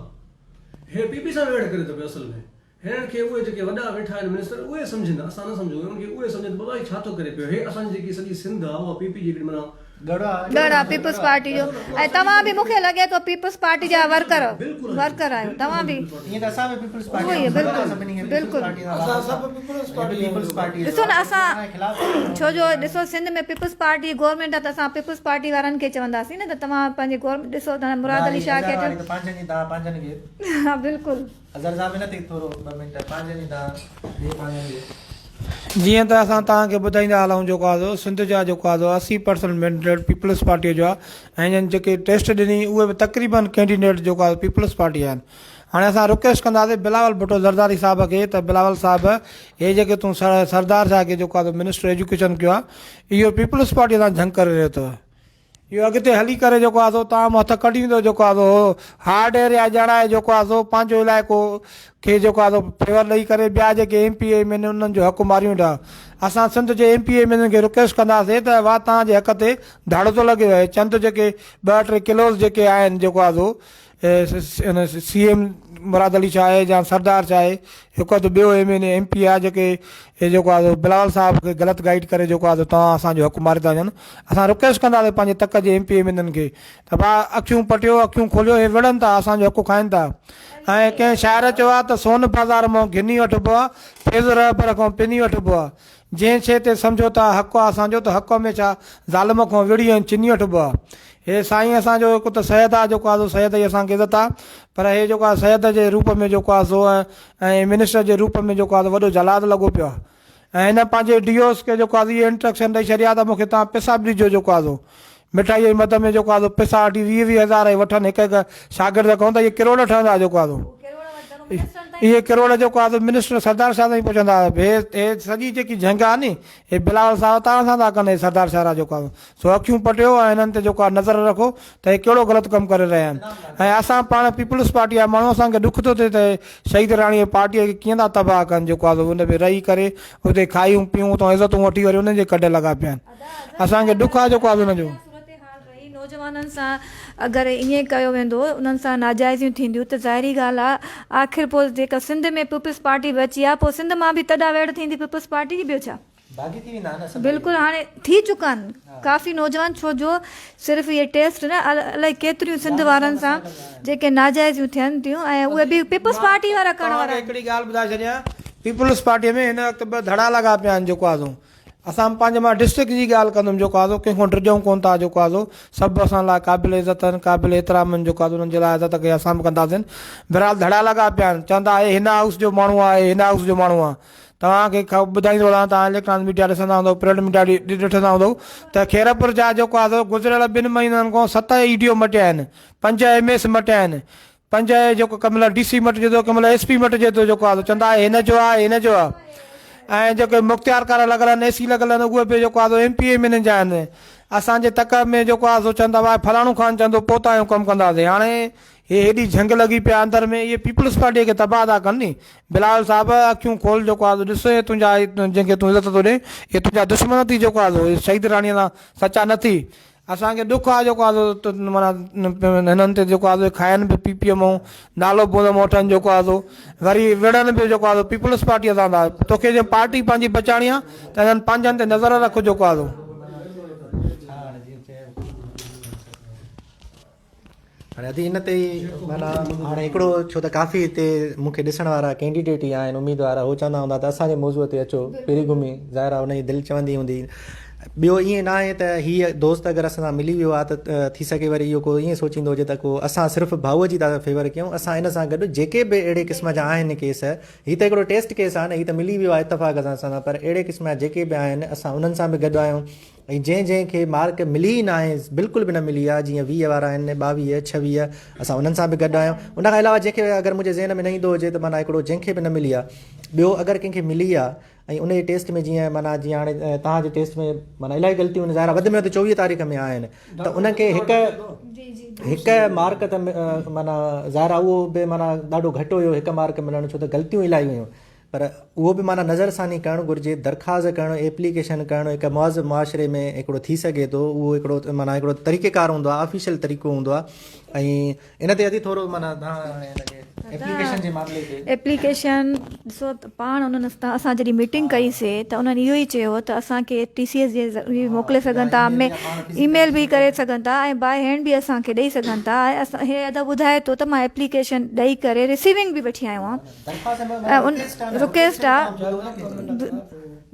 हे PP सां वेड़ करे थो पियो। असल में हिननि खे उहे जेके वॾा वेठा आहिनि मिनिस्टर उहे सम्झनि, असां न सम्झूं, उन्हनि खे उहे सम्झनि बाबा छा थो करे पियो। हे असांजी जेकी सॼी सिंध आहे उहा PP जी हिकिड़ी माना गढ़ आहे पीपल्स पार्टी जो, ऐं तव्हां बि मूंखे लॻे थो पीपल्स पार्टी जा वर्कर आहियो तव्हां बि। ॾिसो न असां छो जो ॾिसो सिंध में पीपल्स पार्टी गवर्नमेंट आहे, त असां पीपल्स पार्टी वारनि खे चवंदासीं न, त तव्हां पंहिंजे गवर्नमेंट ॾिसो त मुराद अली शाह खे हा बिल्कुलु। जीअं त असां तव्हांखे ॿुधाईंदा हलूं जेको आहे सिंध जा जेको आहे 80% मैंडेट पीपल्स पार्टीअ जो आहे, ऐं हिननि जेके टेस्ट ॾिनी उहे बि तक़रीबन कैंडिडेट जेको आहे पीपल्स पार्टी आहिनि। हाणे असां रिक्वेस्ट कंदासीं बिलावल भुट्टो ज़रदारी साहिब खे, त बिलावल साहिब हे जेके तूं सरदार शाह खे जेको आहे मिनिस्टर एजुकेशन कयो आहे, इहो पीपल्स पार्टीअ सां झंग करे रहियो अथव, इहो अॻिते हली करे जेको आहे तव्हां हथ कढींदो जेको आहे हार्ड एरिया ॼाणाए जेको आहे पंहिंजो इलाइक़ो खे जेको आहे फेवर ॾेई करे ॿिया जेके MPA में उन्हनि जो हक़ मारियूं था। असां सिंध जे MPA में खे रिक्वेस्ट कंदासीं त वाह तव्हांजे हक़ ते धाड़ो थो लॻे, चंद जेके 2-3 किलोस जेके आहिनि जेको आहे CM मुराद अली शाह आहे या सरदार शाह आहे, हिकु हथु ॿियो MP आहे जेके जेको आहे बिलावल साहिब खे ग़लति गाइड करे जेको आहे तव्हां असांजो हक़ु मारे था वञनि। असां रिक्वेस्ट कंदासीं पंहिंजे तक जे MP MNN खे त भाउ अखियूं पटियो, अखियूं खोलियो, हे विढ़नि था, असांजो हक़ु खाइनि था। ऐं कंहिं शाइर चयो आहे त सोन बाज़ार मां घिनी वठिबो आहे, फेज़ रहबर खां पिनी वठिबो आहे। जंहिं शइ ते सम्झो था हक़ु आहे असांजो, त हक़ में छा ज़ालिम खां विड़ी ऐं चिनी वठिबो आहे। हे साईं असांजो हिकु त सैयद आहे जेको आहे सैयद जी असांखे इज़त आहे, पर हे जेको आहे सैयद जे रूप में जेको आहे सो ऐं मिनिस्टर जे रूप में जेको आहे वॾो जलाद लॻो पियो आहे। ऐं हिन पंहिंजे DOs खे जेको आहे इहे इंस्ट्रक्शन ॾेई छॾिया त मूंखे तव्हां पैसा बि ॾिजो जेको आहे मिठाई जी मद में जेको आहे पैसा वठी 20-20 हज़ार वठनि हिकु हिकु शागिर्द खां, त इहे किरोड़ ठहंदा जेको आहे इहे किरोड़ जेको आहे मिनिस्टर सरदार शाह ताईं पहुचंदा। हे सॼी जेकी जंग आहे नी, हे बिलावल साहिब तव्हां सां था कनि सरदार शाह जेको आहे सो अखियूं पटियो ऐं हिननि ते जेको आहे नज़र रखो त हे कहिड़ो ग़लति कमु करे रहिया आहिनि। ऐं असां पाण पीपल्स पार्टी जा माण्हू, असांखे ॾुख थो थिए त शहीद राणीअ पार्टीअ खे कीअं था तबाह कनि जेको आहे उन में रही करे उते खायूं पीऊं त इज़तूं वठी वरी उन्हनि जे कॾे लॻा पिया आहिनि। असांखे ॾुख आहे जेको आहे हुनजो। नौजवाननि सां अगरि ईअं कयो वेंदो, उन्हनि सां नाजाइज़ियूं थींदियूं त ज़ाहिरी ॻाल्हि आहे आख़िर पोइ जेका सिंध में पीपल्स पार्टी बची आहे, पोइ सिंध मां बि तॾा वेड़ थींदी पीपल्स पार्टी जी, ॿियो छा बिल्कुलु हाणे थी चुका आहिनि काफ़ी नौजवान। छो जो सिर्फ़ु इहे टेस्ट न अलाए केतिरियूं सिंध वारनि सां जेके नाजाइज़ियूं थियनि थियूं ऐं उहे बि पीपल्स पार्टी वारा करण वारा। हिकिड़ी ॻाल्हि ॿुधाए छॾियां, पीपल्स पार्टीअ में हिन वक़्तु ॿ धड़ा लॻा पिया आहिनि जेको आहे असां पंहिंजे मां डिस्ट्रिक्ट जी ॻाल्हि कंदुमि जेको आहे कंहिंखां डिॼूं कोन था जेको आहे सभु असां लाइ क़ाबिल इज़त आहिनि, क़ाबिल एतिराम आहिनि जेको आहे उन्हनि जे लाइ इज़त खे असां बि कंदासीं। बहरहाल धड़ा लॻा पिया आहिनि, चवंदा आहे हिन हाउस जो माण्हू आहे, हिन हाउस जो माण्हू आहे। तव्हांखे ॿुधाईंदो रहां, तव्हां इलेक्ट्रॉनिक मीडिया ॾिसंदा हूंदव, प्रिंट मीडिया ॾिसंदा हूंदव त खेरपुर जा जेको आहे गुज़िरियल 2 महीननि खां 7 EDO मटिया आहिनि, 5 MS मटिया आहिनि, 5 जेको कंहिं महिल DC मटिजे थो, कंहिं महिल SP मटिजे थो जेको आहे चवंदा आहे हिन जो आहे, हिन जो आहे। ऐं जेके मुख़्तियार कारा लॻल आहिनि, AC लॻल आहिनि, उहे बि जेको आहे MP MNN जा आहिनि। असांजे तक में जेको आहे चवंदा हुआ फलाणो ख़ान चवंदो पोता जो कमु कंदासीं। हाणे हे हेॾी झंग लॻी पिया अंदर में, इहे पीपल्स पार्टीअ खे तबाह था कनि नी। बिलावल साहिब अखियूं खोल जेको आहे ॾिस, तुंहिंजा जंहिंखे तूं इज़त थो ॾे, इहे तुंहिंजा दुश्मन थी जेको आहे शहीद राणीअ सां सचा न थी। असांखे ॾुख आहे जेको आहे माना हिननि ते जेको आहे खाइनि बि PPM मां नालो बोल वठनि जेको आहे वरी विढ़नि बि जेको आहे पीपल्स पार्टीअ सां था। तोखे जे पार्टी पंहिंजी बचाइणी आहे त हिननि पंहिंजनि ते नज़र रख जेको आहे। हाणे अदी इन ते ई माना हाणे हिकिड़ो छो त काफ़ी हिते मूंखे ॾिसण वारा कैंडिडेट ई आहिनि उम्मीदवार, हो चवंदा हूंदा त असांजे मौज़ूअ ते अचो पहिरीं घुमी, ज़ाहिर आहे हुनजी दिलि चवंदी हूंदी। ॿियो ईअं न आहे त हीअ दोस्त अगरि असां सां मिली वियो आहे त थी सघे वरी इहो को ईअं सोचींदो हुजे त को असां सिर्फ़ु भाऊअ जी था फेवर कयूं। असां हिन सां गॾु जेके बि अहिड़े क़िस्म जा आहिनि केस, हीअ त हिकिड़ो टेस्ट केस आहे न, हीअ त मिली वियो आहे इतफ़ाक़ सां, पर अहिड़े क़िस्म जा जेके बि आहिनि असां उन्हनि सां बि गॾु आहियूं। ऐं जंहिंखे मार्क मिली ई न आहे, बिल्कुलु बि न मिली आहे, जीअं 20 वारा आहिनि, 22, 26, असां उन्हनि सां बि गॾु आहियूं। उनखां अलावा जंहिंखे अगरि मुंहिंजे ज़हन में न ईंदो हुजे त माना हिकिड़ो जंहिंखे बि न मिली आहे, ॿियो अगरि कंहिंखे मिली आहे ऐं उन जे टेस्ट में जीअं माना जीअं हाणे तव्हांजे टेस्ट में माना इलाही ग़लतियूं ज़ाहिर वधि में वधि 24 तारीख़ में आहिनि, त उनखे हिकु मार्क त माना ज़ाहिर आहे उहो बि माना ॾाढो घटि हुयो हिकु मार्क मिलणु, छो त ग़लतियूं इलाही हुयूं। पर उहो बि माना नज़रसानी करणु घुरिजे, दरख़्वास्त करणु, एप्लीकेशन करणु हिकु मौज़ मुआशिरे में हिकिड़ो थी सघे थो। उहो हिकिड़ो माना हिकिड़ो तरीक़ेकार हूंदो आहे, ऑफिशियल तरीक़ो हूंदो आहे। ऐं इन ते अॼु थोरो माना एप्लीकेशन जे मामले ते एप्लीकेशन ॾिसो त पाण उन्हनि असां जॾहिं मीटिंग कईसीं त उन्हनि इहो ई चयो त असांखे TCS जे मोकिले सघनि था, ईमेल बि करे सघनि था ऐं बाय हैंड बि असांखे ॾेई सघनि था। ऐं असां हे अदा ॿुधाए थो त मां एप्लीकेशन ॾेई करे रिसीविंग बि वठी आयो आहियां ऐं उन रिक्वेस्ट आहे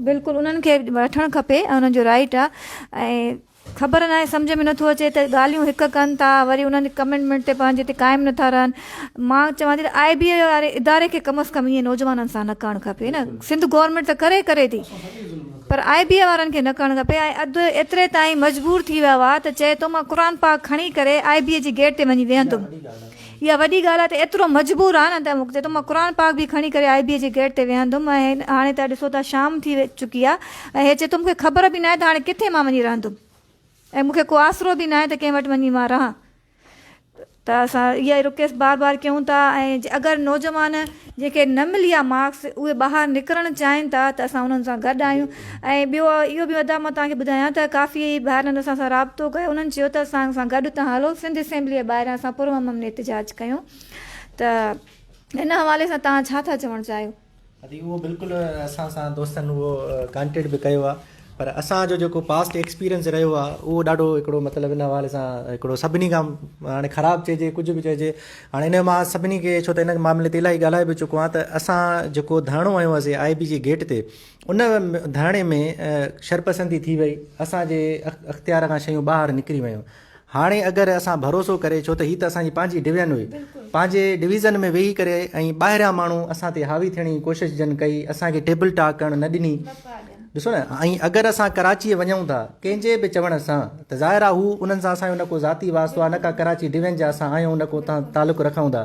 बिल्कुलु उन्हनि खे वठणु खपे ऐं उन्हनि जो राइट आहे। ऐं ख़बर न आहे, सम्झ में नथो अचे त ॻाल्हियूं हिकु कनि था, वरी उन्हनि कमिटमेंट ते पंहिंजे ते क़ाइमु नथा रहनि। मां चवां थी त IBA वारे इदारे खे कम अज़ कम ईअं नौजवाननि सां न करणु खपे न। सिंध गवर्नमेंट त करे थी, पर IBA वारनि खे न करणु खपे। ऐं अधु एतिरे ताईं मजबूर थी वियो आहे त चए थो मां क़ुर पाक खणी करे IBA जी गेट ते वञी वेहंदुमि। इहा वॾी ॻाल्हि आहे त एतिरो मजबूर आहे न त मूंखे चए थो मां क़ुर पाक बि खणी करे IBA जी गेट ते वेहंदुमि। ऐं हाणे त ॾिसो था शाम थी चुकी आहे ऐं हे चए थो मूंखे ख़बर बि न आहे त हाणे किथे मां वञी रहंदुमि ऐं मूंखे को आसिरो बि न आहे त कंहिं वटि वञी मां रहां। त असां इहा रिक्वेस्ट बार बार कयूं था ऐं अगरि नौजवान जेके न मिली आहे मार्क्स उहे ॿाहिरि निकिरणु चाहिनि था त असां उन्हनि सां गॾु आहियूं ऐं ॿियो इहो बि वधा मां तव्हांखे ॿुधायां त काफ़ी ॿाहिरनि असां सां राब्तो कयो उन्हनि चयो त असां सां गॾु तव्हां हलो सिंध असेंबली जे ॿाहिरां असां पुरअमन में एतिजाज कयूं त हिन हवाले सां तव्हां छा था चवणु चाहियो? उहो बिल्कुलु असां सां दोस्तनि उहो कॉन्टेक्ट बि कयो आहे पर असांजो जेको पास्ट एक्सपीरियंस रहियो आहे उहो ॾाढो हिकिड़ो मतिलबु इन हवाले सां हिकिड़ो सभिनी खां हाणे ख़राबु चइजे कुझु बि चइजे हाणे इन मां सभिनी खे छो त इन मामले ते इलाही ॻाल्हाए बि चुको आहे त असां जेको धरणो आयो हुआसीं IB जे गेट ते उन धरणे में शरपसंदी थी वई असांजे अख़्तियार खां शयूं ॿाहिरि निकिरी वियूं हाणे अगरि असां भरोसो करे छो त हीअ त असांजी पंहिंजी डिवीज़न हुई पंहिंजे डिवीज़न में वेही करे ऐं ॿाहिरियां माण्हू असां ते हावी थियण जी कोशिशि जन कई असांखे टेबल टॉक करणु न ॾिनी ॾिसो न ऐं अगरि असां कराचीअ वञूं था कंहिंजे बि चवण सां त ज़ाहिर आहे हू उन्हनि सां असांजो न को ज़ाती वास्तो आहे न का कराची डिवीज़न जा असां आहियूं न को तव्हां तालुक़ु रखूं था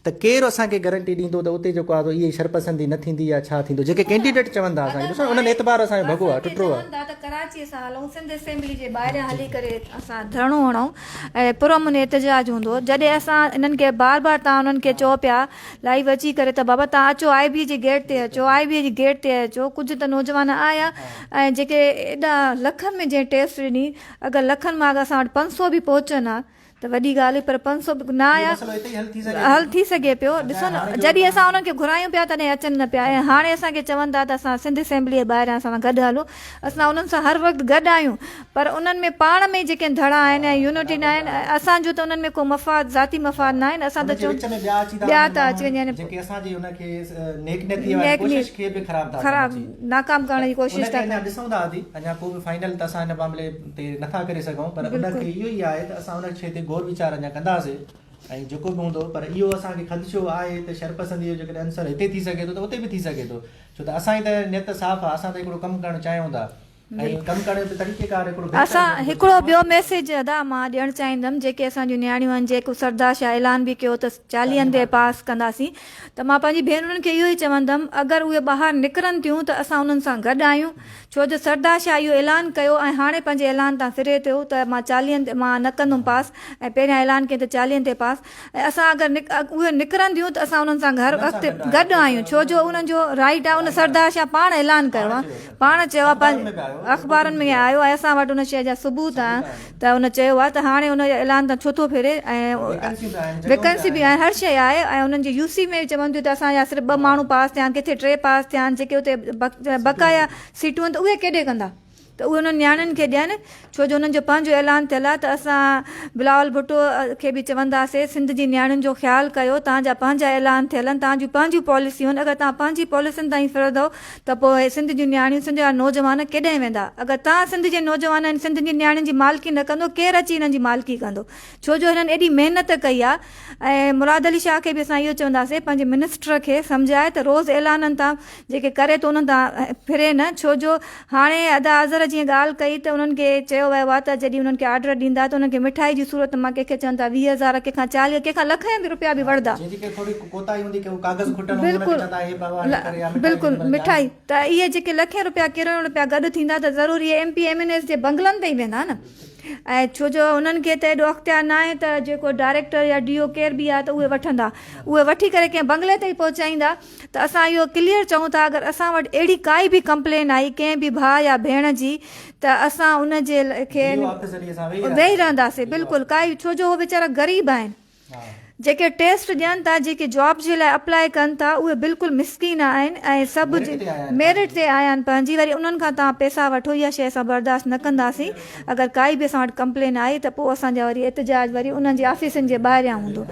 त केरु असांखे गारंटी ॾींदो त उते जेको आहे इहे शरपसंदी न थींदी या छा थींदो जेके कैंडिडेट चवनि था असांखे ॾिसो उन्हनि एतबार असांजो भॻो आहे टुटो आहे त कराचीअ सां हलूं सिंध असेंबली जे ॿाहिरियां हली करे असां धरणो हणूं ऐं पुरअमन एतिजाज हूंदो जॾहिं असां इन्हनि खे बार बार तव्हां उन्हनि खे चओ पिया लाइव अची करे त बाबा तव्हां अचो IB जे गेट ते अचो IB जे गेट ते अचो कुझु त नौजवान आया ऐं जेके एॾा लखनि में जंहिं टेस्ट ॾिनी अगरि लखनि मां अगरि असां वटि 500 बि पहुचनि हा त वॾी ॻाल्हि पर 500 बि न आया हल थी सघे पियो ॾिसो न जॾहिं असां उन्हनि खे घुरायूं पिया तॾहिं अचनि न पिया ऐं हाणे असांखे चवनि था त असां सिंध असेंबली जे ॿाहिरां असां गॾु हलो असां उन्हनि सां हर वक़्तु गॾु आहियूं पर उन्हनि में पाण में जेके धड़ा आहिनि ऐं यूनिटी न आहिनि असांजो त उन्हनि में को मफ़ाद ज़ाती मफ़ाद न आहिनि असां त चऊं ॿिया था अची वञनि ख़राबु नाकाम करण जी कोशिशि था ॾिसूं था अञा को बि फाइनल त असां हिन मामले ते नथा करे सघूं पर उनखे इहो ई आहे त असां उन शइ ते गौर वीचार अञा कंदासीं ऐं जेको बि हूंदो पर इहो असांखे ख़दशो आहे त शरपसंदी जो जेकॾहिं अंसर हिते थी सघे थो त उते बि थी सघे थो छो त असांजी त नियत साफ़ आहे असां त हिकिड़ो कमु करणु चाहियूं था असां हिकिड़ो ॿियो मैसेज अदा मां ॾियणु चाहींदमि जेके असांजूं नियाणियूं आहिनि जेको सरदार शाह ऐलान बि कयो त 40 ते पास कंदासीं त मां पंहिंजी भेनरुनि खे इहो ई चवंदमि अगरि उहे ॿाहिरि निकिरनि थियूं त असां उन्हनि सां गॾु आहियूं छो जो सरदार शाह इहो ऐलान कयो ऐं हाणे पंहिंजे ऐलान तां फिरे थियो त मां 40 ते मां न कंदुमि पास ऐं पहिरियां ऐलान कई त 40 ते पास ऐं असां अगरि उहे निकिरनि थियूं त असां उन्हनि सां घर अॻिते गॾु आहियूं छो जो उन्हनि जो राइट आहे उन सरदार शाह पाण ऐलान कयो आहे पाण चयो आहे पंहिंजे अख़बारनि में आयो आहे असां वटि उन शइ जा सबूत आहे त उन चयो आहे त हाणे उन ऐलान तां छो थो फिरे ऐं वैकेंसी बि आहे हर शइ आहे ऐं उन्हनि जे UC में चवनि थियूं त असांजा सिर्फ़ु 2 माण्हू पास थिया आहिनि किथे 3 पास थिया आहिनि जेके उते बक़ाया सीटूं आहिनि त उहे केॾे कंदा त उहे उन्हनि नियाणियुनि खे ॾियनि छो जो उन्हनि जो पंहिंजो ऐलान थियल आहे त असां बिलावल भुट्टो खे बि चवंदासीं सिंध जी नियाणियुनि जो ख़्यालु कयो तव्हांजा पंहिंजा ऐलान थियल आहिनि तव्हांजूं पंहिंजूं पॉलिसियूं आहिनि अगरि तव्हां पंहिंजी पॉलिसियुनि ताईं फिरंदव त पोइ सिंध जूं नियाणियूं सिंध जा नौजवान केॾांहुं वेंदा अगरि तव्हां सिंध जे नौजवाननि सिंध जी नियाणियुनि जी मालिकी न कंदो केरु अची हिननि जी मालिकी कंदो छो जो हिननि एॾी महिनत कई आहे ऐं मुराद अली शाह खे बि असां इहो चवंदासीं पंहिंजे मिनिस्टर खे सम्झाए त रोज़ु ऐलाननि तां जेके करे थो उन्हनि तां फिरे न छो जो हाणे अदा अज़र जीअं ॻाल्हि कई त उन्हनि खे चयो वियो आहे त जॾहिं उन्हनि खे ऑर्डर ॾींदा त उन्हनि खे मिठाई जी सूरत मां कंहिंखे चवनि था 20,000 कंहिंखां 40 कंहिंखां लख बि रुपया बि वठंदा बिल्कुलु मिठाई त इहे जेके लखे रुपया किरोड़ रुपया गॾु थींदा त ज़रूरी MP MNS जे बंगलनि ते ई वेंदा न ऐं छो जो उन्हनि खे त एॾो अख़्तियार न आहे त जेको डायरेक्टर या DO केर बि आहे त उहे वठंदा उहे वठी करे कंहिं बंगले ते ई पहुचाईंदा त असां इहो क्लियर चऊं था अगरि असां वटि अहिड़ी काई बि कंप्लेन आई कंहिं बि भाउ या भेण जी त असां उन जे खे वेही रहंदासीं बिल्कुलु काई छो जो उहे वीचारा ग़रीब आहिनि जेके टेस्ट ॾियनि था जेके जॉब जे लाइ अप्लाई कनि था उहे बिल्कुलु मिसकीन आहिनि ऐं सभु मेरिट ते आया आहिनि पंहिंजी वरी उन्हनि खां तव्हां पैसा वठो इहा शइ असां बर्दाश्त न कंदासीं अगरि काई बि असां वटि कंप्लेन आई त पोइ असांजा वरी एतिजाज वरी उन्हनि जे ऑफिसनि जे ॿाहिरियां हूंदो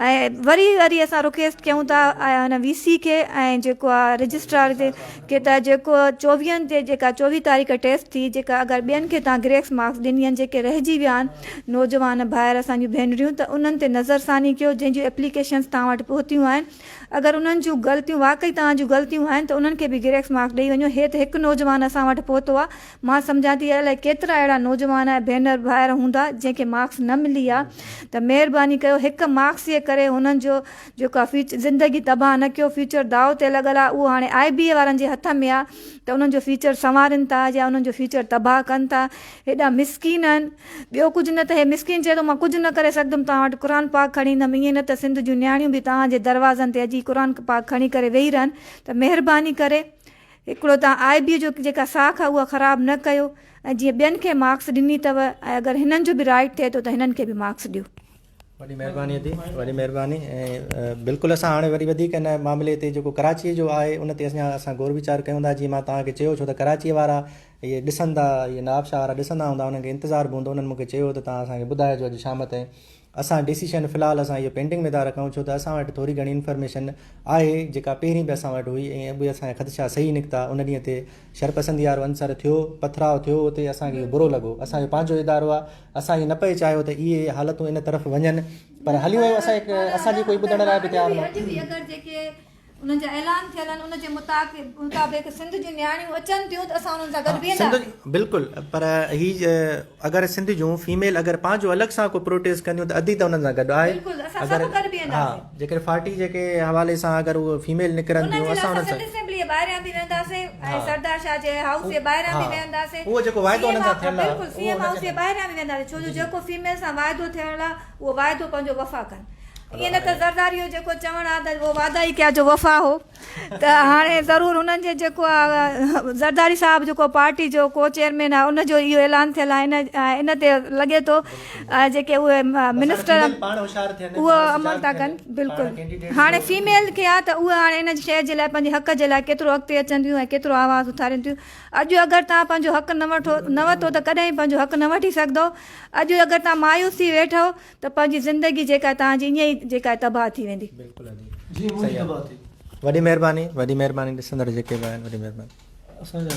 ऐं वरी असां रिक्वेस्ट कयूं था हुन VC खे ऐं जेको आहे रजिस्ट्रार ते की त जेको 24 ते जेका 24 तारीख़ टेस्ट थी जेका अगरि ॿियनि खे तव्हां ग्रेस मार्क्स ॾिनी आहिनि जेके रहिजी विया आहिनि नौजवान ॿाहिरि असांजूं भेनरियूं त उन्हनि ते नज़रसानी कयो जंहिंजूं एप्लीकेशन्स तव्हां वटि पहुतियूं आहिनि अगरि उन्हनि जूं ग़लतियूं वाक़ई तव्हां जूं ग़लतियूं आहिनि त उन्हनि खे बि गिरेक्स मार्क्स ॾेई वञो। हे त हिकु नौजवान असां वटि पहुतो आहे, मां सम्झां थी अलाए केतिरा अहिड़ा नौजवान भेनर भाइर हूंदा जंहिंखे मार्क्स न मिली आहे, त महिरबानी कयो हिकु मार्क्स जे करे हुननि जो जेको आहे ज़िंदगी तबाह न कयो, फ्यूचर दाव ते लॻल आहे। उहो हाणे IBA वारनि जे हथ में आहे त उन्हनि जो फ्यूचर संवारनि था या उन्हनि जो फ्यूचर तबाह कनि था। हेॾा मिसकिन आहिनि, ॿियो कुझु न त हे मिसकिन चए थो मां कुझु न करे सघंदुमि, तव्हां वटि क़ुर पाक खणी ईंदमि, ईअं न त सिंध जूं नियाणियूं बि तव्हांजे दरवाज़नि ते अॼु क़ुर पाक खणी करे वेही रहनि। त महिरबानी करे हिकिड़ो तव्हां IBA जो जेका साख आहे उहा ख़राबु न कयो, ऐं जीअं ॿियनि खे मार्क्स ॾिनी अथव ऐं अगरि हिननि जो बि राइट थिए थो त हिननि खे बि मार्क्स ॾियो। वॾी महिरबानी थी, वॾी महिरबानी। ऐं बिल्कुलु असां हाणे वरी वधीक हिन मामले ते जेको कराचीअ जो आहे उन ते असां गौर वीचार कयूं था। जीअं मां तव्हांखे चयो, छो त कराचीअ वारा इहे ॾिसंदा, इहे नवाबशाह वारा ॾिसंदा हूंदा, उन्हनि खे इंतज़ारु बि हूंदो। उन्हनि मूंखे चयो त तव्हां असांखे ॿुधाइजो अॼु शाम ताईं। असां डिसीशन फ़िलहालु असां इहो पेंडिंग में था रखूं, छो त असां वटि थोरी घणी इंफॉर्मेशन आहे जेका पहिरीं बि असां वटि हुई ऐं उहे असांजा ख़दशा सही निकिता। उन ॾींहं ते शरपसंदी वारो अंसर थियो, पथराव थियो, उते असांखे बुरो लॻो। असांजो पंहिंजो इदारो आहे, असां इहे न पए चाहियो त इहे हालतूं इन तरफ़ वञनि, पर हली वियो। असांजी कोई ॿुधण लाइ बि तयारु न। उन्हनि जा ऐलान थियल आहिनि, उनजे मुताबिक़ सिंध जूं नियाणियूं अचनि थियूं त असां उन्हनि सां गॾु बीहंदासीं। बिल्कुलु, पर हीअ अगरि सिंध जूं फीमेल अगरि पंहिंजो अलॻि सां को प्रोटेस्ट कंदियूं त अधी त उन्हनि सां गॾु आहे। हा, जेकर पार्टी जेके हवाले सां अगरि उहे फीमेल निकिरनि थियूं, असां उन्हनि सां ॿाहिरियां बि वेंदासीं ऐं सरदार शाह जे हाउस जे ॿाहिरियां बि वेंदासीं। उहो जेको वाइदो उन्हनि सां थियल आहे, बिल्कुलु CM हाउस जे ॿाहिरियां बि वेंदासीं, छो जो जेको फीमेल सां वाइदो थियल आहे उहो वाइदो पंहिंजो वफ़ा कनि। ईअं न त ज़रदारी जो जेको चवणु आहे त उहो वादा ई कया जो वफ़ा हो, त हाणे ज़रूरु हुननि जे जेको आहे ज़रदारी साहिबु जेको पार्टी जो को चेयरमैन आहे उनजो इहो ऐलान थियल आहे। इन ते लॻे थो जेके उहे मिनिस्टर उहो अमल था कनि। बिल्कुलु हाणे फीमेल खे आहे त उहे हाणे इन शइ जे लाइ पंहिंजे हक़ जे लाइ केतिरो अॻिते अचनि थियूं ऐं केतिरो आवाज़ु उथारनि थियूं। अॼु अगरि तव्हां पंहिंजो हक़ न वठो त कॾहिं पंहिंजो हक़ न वठी सघंदो। अॼु अगरि तव्हां मायूस थी वेठो त पंहिंजी ज़िंदगी जेका तव्हांजी ईअं ई जेका तबाह थी वेंदी। वॾी महिरबानी, वॾी महिरबानी ॾिसंदड़ जेके बि आहिनि, वॾी महिरबानी। असांजा